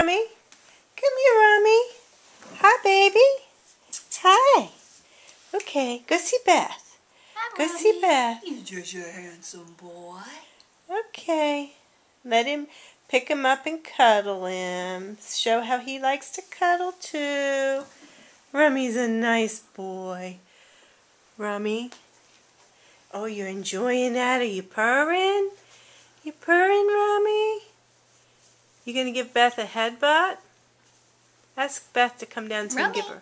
Rummy, come here, Rummy. Hi, baby. Hi. Okay, go see Beth. Hi, go Rummy. see Beth. You're just a handsome boy. Okay. Let him pick him up and cuddle him. Show how he likes to cuddle too. Rummy's a nice boy. Rummy. Oh, you're enjoying that? Are you purring? You purring, Rummy? You gonna give Beth a headbutt? Ask Beth to come down so you can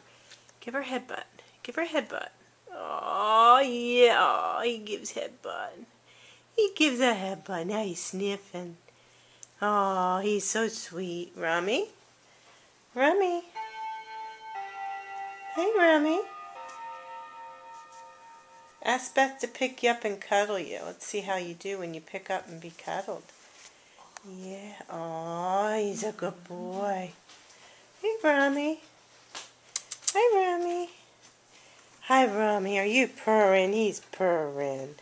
give her headbutt. Give her headbutt. Oh yeah, oh, he gives headbutt. He gives a headbutt. Now he's sniffing. Oh, he's so sweet. Rummy? Rummy? Hey, Rummy. Ask Beth to pick you up and cuddle you. Let's see how you do when you pick up and be cuddled. Yeah. Oh, he's a good boy. Hey, Rummy. Hi, Rummy. Hi, Rummy. Are you purring? He's purring.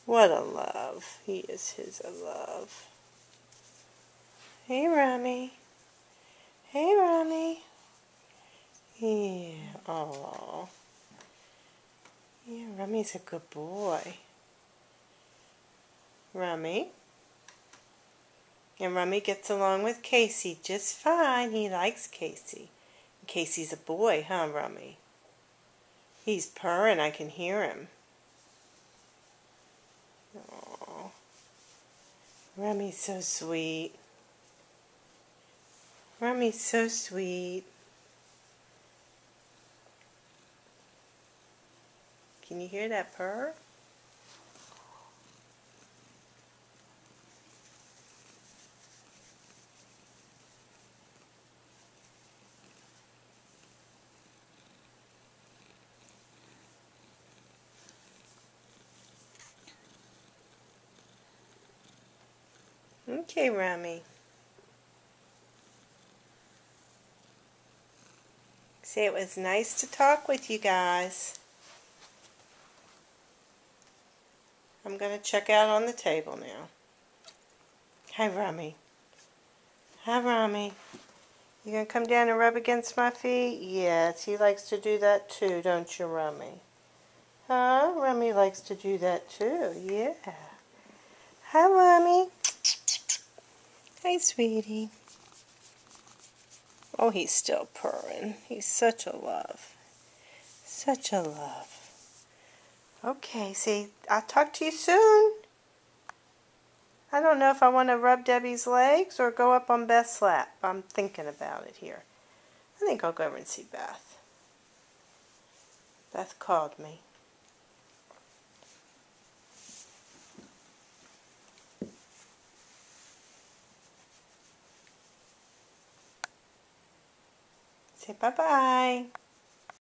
What a love. He is his a love. Hey, Rummy. Hey, Rummy. Yeah. Oh. Yeah, Rummy's a good boy. Rummy. And Rummy gets along with Casey just fine. He likes Casey. Casey's a boy, huh, Rummy? He's purring. I can hear him. Oh. Rummy's so sweet. Rummy's so sweet. Can you hear that purr? Okay, Rummy. Say it was nice to talk with you guys. I'm going to check out on the table now. Hi, Rummy. Hi, Rummy. You going to come down and rub against my feet? Yes, he likes to do that too, don't you, Rummy? Huh? Rummy likes to do that too, yeah. Hi, Rummy. Hi, sweetie. Oh, he's still purring. He's such a love. Such a love. Okay, see, I'll talk to you soon. I don't know if I want to rub Debbie's legs or go up on Beth's lap. I'm thinking about it here. I think I'll go over and see Beth. Beth called me. Say bye-bye.